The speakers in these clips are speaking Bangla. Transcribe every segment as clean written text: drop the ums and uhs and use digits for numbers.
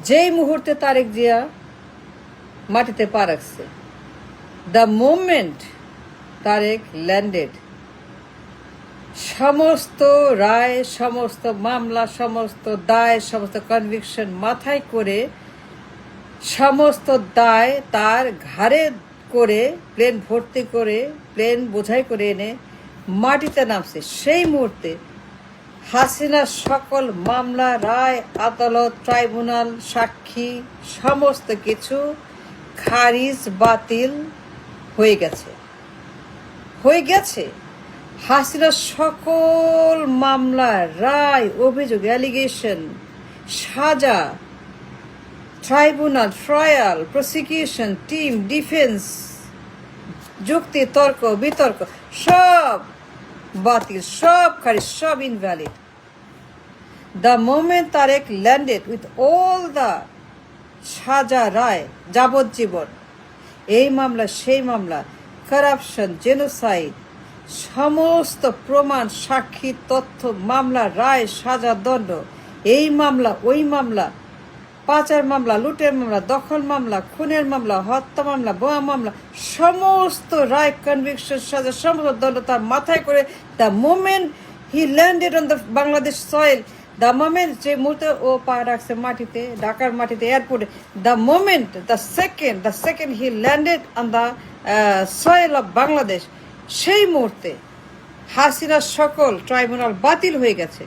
যেই মুহূর্তে তারেক জিয়া মাটিতে পা রাখছে, দ্য মোমেন্ট তারেক ল্যান্ডেড, সমস্ত রায়, সমস্ত মামলা, সমস্ত দায়, সমস্ত কনভিকশন মাথায় করে, সমস্ত দায় তার ঘাড়ে করে, প্লেন ভর্তি করে, প্লেন বোঝাই করে এনে মাটিতে নামছে। সেই মুহূর্তে হাসিনার সকল মামলা, রায়, আদালত, ট্রাইব্যুনাল, সাক্ষী সমস্ত কিছু খারিজ, বাতিল হয়ে গেছে। হাসিনার সকল মামলা, রায়, অভিযোগ, অ্যালিগেশন, সাজা, tribunal, trial, prosecution team, defence, যুক্তি, তর্ক, বিতর্ক সব বাতিল, সব খারিজ, সব invalid. The moment Tarique landed with all the সাজা, রায়, যাবজ্জীবন, এই মামলা সেই মামলা, কারাপশন, জেনোসাইড, সমস্ত প্রমাণ, সাক্ষী, তথ্য, মামলা, রায়, সাজা, দণ্ড, এই মামলা ওই মামলা, পাচার মামলা, লুটের মামলা, দখল মামলা, খুনের মামলা, হত্যা মামলা, বোমা মামলা, সমস্ত রায়, কনভিকশন, সাজা, সমস্ত দণ্ড তার মাথায় করে the moment he landed on the Bangladesh soil, the moment যে মুহূর্তে ও পা রাখছে মাটিতে, ঢাকার মাটিতে, এয়ারপোর্টে, the moment, the second he landed on the soil of Bangladesh, সেই মুহূর্তে হাসিনার সকল ট্রাইব্যুনাল বাতিল হয়ে গেছে।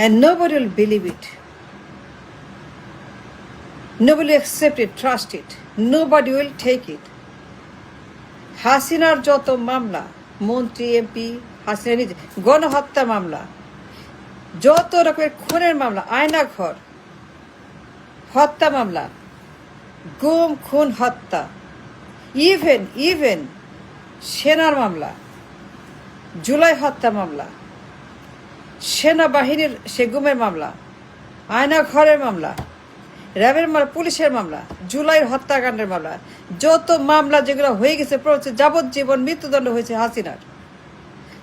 And nobody will believe it. Nobody will accept it, trust it. Nobody will take it. হাসিনার যত মামলা, মন্ত্রী, এমপি, হাসিনা নিজে, গণহত্যা মামলা, যত রকমের খুনের মামলা, আয়নাঘর, হত্যা মামলা, গুম, খুন, হত্যা, ইভেন সেনার মামলা, জুলাই হত্যা মামলা, সেনাবাহিনীর সে গুমের মামলা, আয়নাঘরের মামলা, র্যাবের মামলা, পুলিশের মামলা, জুলাইয়ের হত্যাকাণ্ডের মামলা, যত মামলা যেগুলো হয়ে গেছে, যাবজ্জীবন মৃত্যুদণ্ড হয়েছে হাসিনার,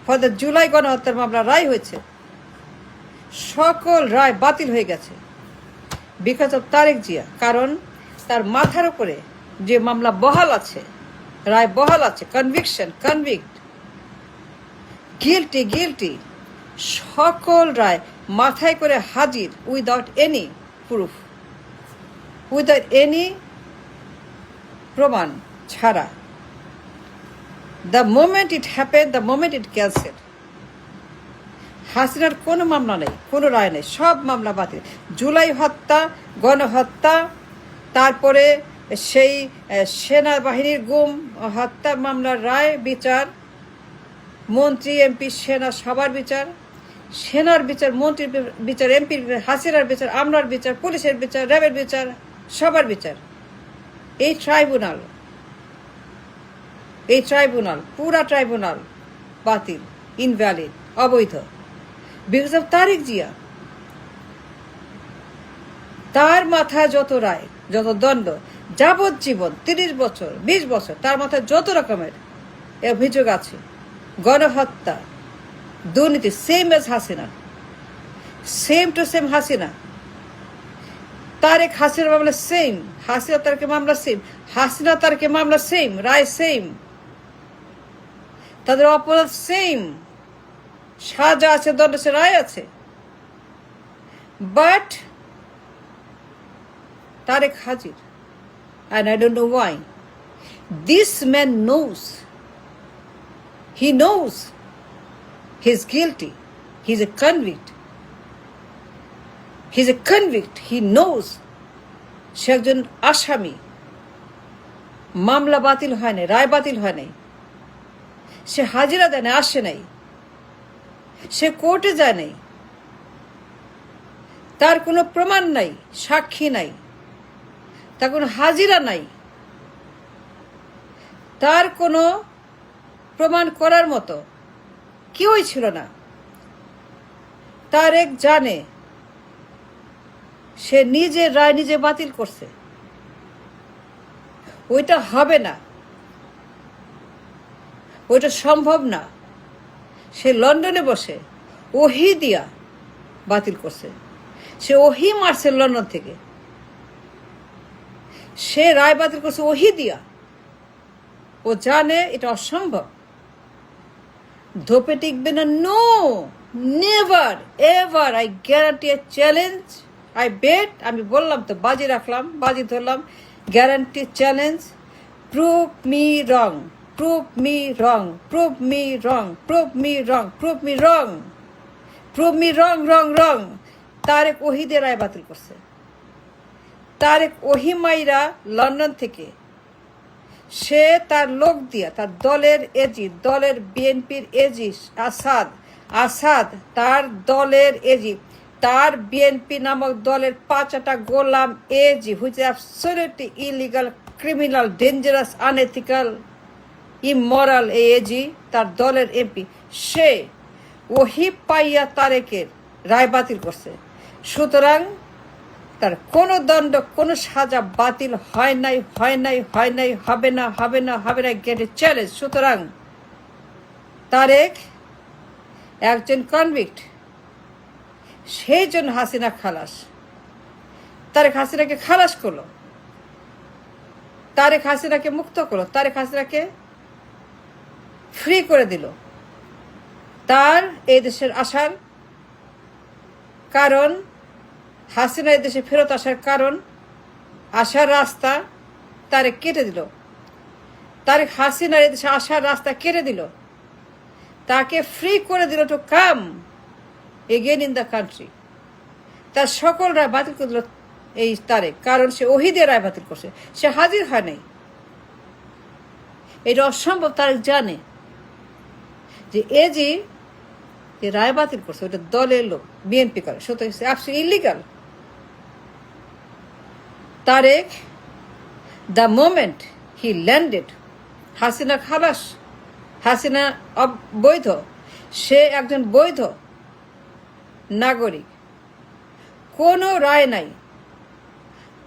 ফলে জুলাই গণহত্যার মামলা রায় হয়েছে, সকল রায় বাতিল হয়ে গেছে বিকজ অফ তারেক জিয়া। কারণ তার মাথার উপরে যে মামলা বহাল আছে, রায় বহাল আছে, কনভিক্ট, গিলটি, সকল রায় মাথায় করে হাজির, without any proof, without any প্রমাণ ছাড়া। The moment it happen, the moment it cancel. হাসিনার কোনো মামলা নেই, কোনো রায় নেই, সব মামলা বাতিল। জুলাই হত্যা, গণহত্যা, তারপরে সেই সেনাবাহিনীর গুম, হত্যা মামলার রায়, বিচার, মন্ত্রী, এমপি, সেনা সবার বিচার, সেনার বিচার, মন্ত্রীর বিচার, এমপির বিচার, হাসিনার বিচার, আমলার বিচার, পুলিশের বিচার, র্যাবের বিচার, সবার বিচার। এই ট্রাইব্যুনাল পুরা ট্রাইব্যুনাল বাতিল, ইনভ্যালিড, অবৈধ বিকজ অফ তারেক জিয়া। তার মাথায় যত রায়, যত দণ্ড, যাবজ্জীবন, 30 বছর, 20 বছর, তার মাথায় যত রকমের অভিযোগ আছে, গণহত্যা, দুর্নীতি, same as Hasina, same to same Hasina. Tarique Hasina মামলা সেম, হাসিনা তারেকের মামলা সেম, হাসিনা তারেকের মামলা সেম, রায় সেম, তাদের অপরাধ সেম, সাজা আছে, দণ্ড আছে, রায় আছে। বাট তারেক হাজির, and I don't know why. This man knows. He knows he's guilty. He's a convict. He knows সে একজন আসামি। মামলা বাতিল হয় নাই, রায় বাতিল হয় নাই, সে হাজিরা দেয় না, আসে নাই, সে কোর্টে যায় নাই, তার কোনো প্রমাণ নাই, সাক্ষী নাই, তার কোনো হাজিরা নাই, তার কোনো প্রমাণ করার মতো কেউই ছিল না। তারেক জানে সে নিজের রায় নিজে বাতিল করছে, ওইটা হবে না, ওইটা সম্ভব না। সে লন্ডনে বসে ওহি দিয়া বাতিল করছে। সে ওহি মারছে লন্ডন থেকে, সে রায় বাতিল করছে ওহি দিয়া। ও জানে এটা অসম্ভব, ধোপে টিকবে না। No, never ever, I guarantee, a challenge, I bet. আমি বললাম তো, বাজি রাখলাম, বাজি ধরলাম, guarantee challenge, prove me wrong, prove me wrong, prove me wrong, prove me wrong, prove me wrong, prove me wrong, wrong wrong. Tarique ওহিদের রায় বাতিল করছে। তারেক ওহিমাইরা লন্ডন থেকে সে তার লোক দিয়া, তার দলের এজি, দলের বিএনপির এজি আসাদ, আসাদ তার দলের এজি, তার বিএনপি নামক দলের 5টা গোলাম AG, which is absolutely illegal, criminal, dangerous, unethical, immoral AG, তার দলের এমপি, সে ওহি পাইয়া তারেকের রায় বাতিল করছে। সুতরাং তার কোনো দণ্ড, কোনো সাজা বাতিল হয় নাই, হয় নাই, হয় নাই, হবে না, হবে না, হবে না, গেট এ চ্যালেঞ্জ। সুতরাং তারেক একজন কনভিক্ট, সেই জন্য হাসিনা খালাস। তারেক হাসিনাকে খালাস করলো, তারেক হাসিনাকে মুক্ত করলো, তারেক হাসিনাকে ফ্রি করে দিল। তার এই দেশের আসার কারণ, হাসিনা এই দেশে ফেরত আসার কারণ, আসার রাস্তা তারেক কেটে দিল। তারেক হাসিনার এই দেশে আসার রাস্তা কেটে দিল, তাকে ফ্রি করে দিল to come again in the country. তার সকল রায় বাতিল করে দিল এই তারেক, কারণ সে ওহিদের রায় বাতিল করছে, সে হাজির হয় নাই। এটা অসম্ভব। তারেক জানে যে এ যে রায় বাতিল করছে ওটা দলের লোক, বিএনপি করে, সুতরাং absolutely illegal. Tarek, the moment he landed, Hasina খালাস, হাসিনা বৈধ, সে একজন বৈধ নাগরিক, কোনো রায় নাই,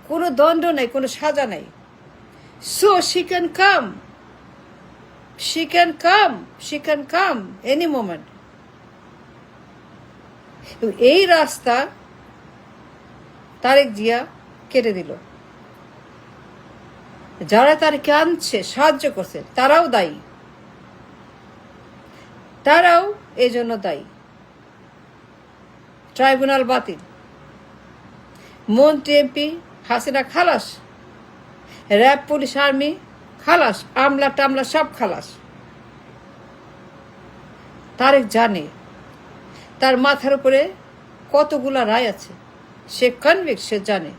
কোনো দণ্ড নাই, কোনো সাজা নাই। So she can come, she can come any moment. এই রাস্তা তারেক জিয়া কেটে দিল। যারা তারেককে আনছে, সাহায্য করছে, তারাও দায়ী, তারাও এই জন্য দায়ী। ট্রাইব্যুনাল বাতিল, মন্ত্রী এমপি হাসিনা খালাস, র্যাব, পুলিশ, আর্মি খালাস, আমলা টামলা সব খালাস। তারেক জানে তার মাথার উপরে কতগুলা রায় আছে, সে কনভিক্ট, সে জানে,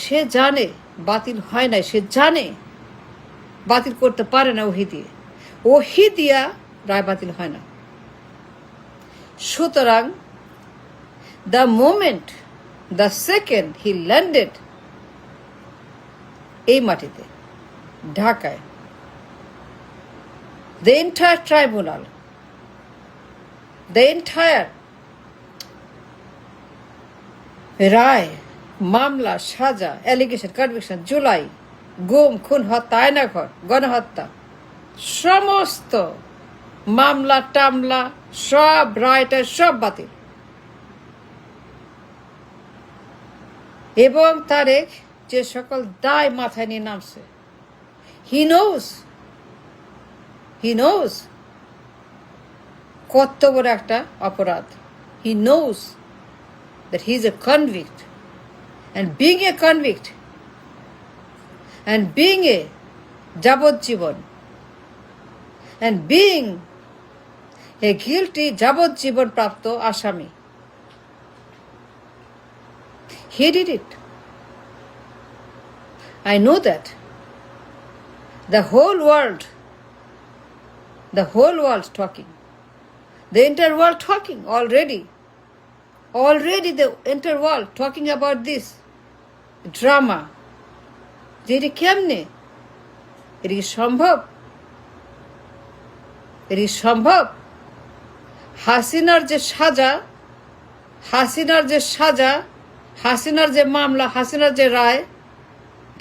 সে জানে বাতিল হয় নাই, সে জানে বাতিল করতে পারে না ওহি দিয়ে, ওহি দিয়া রায় বাতিল হয় না। সুতরাং the moment, the second he landed এই মাটিতে, ঢাকায়, the entire tribunal, the entire রায়, মামলা, সাজা, অ্যালিগেশন, কনভিকশন, জুলাই, গুম, খুন, হত্যা, আয়নাঘর, গণহত্যা, সমস্ত মামলা টামলা সব রায়টা সব বাতিল। এবং তারেক যে সকল দায় মাথায় নিয়ে নামছে, he knows কত বড় একটা অপরাধ। he knows that he is a convict, and being a convict and being a যাবজ্জীবন and being a guilty যাবজ্জীবন প্রাপ্ত আসামি, he did it. I know that. The whole world talking. The entire world talking already. Already the entire world talking about this drama. যেটা কেমনে? এটা কি সম্ভব? এটা কি সম্ভব? হাসিনার যে সাজা, হাসিনার যে মামলা, হাসিনার যে রায়,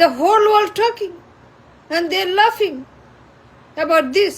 the whole world talking and they're laughing about this.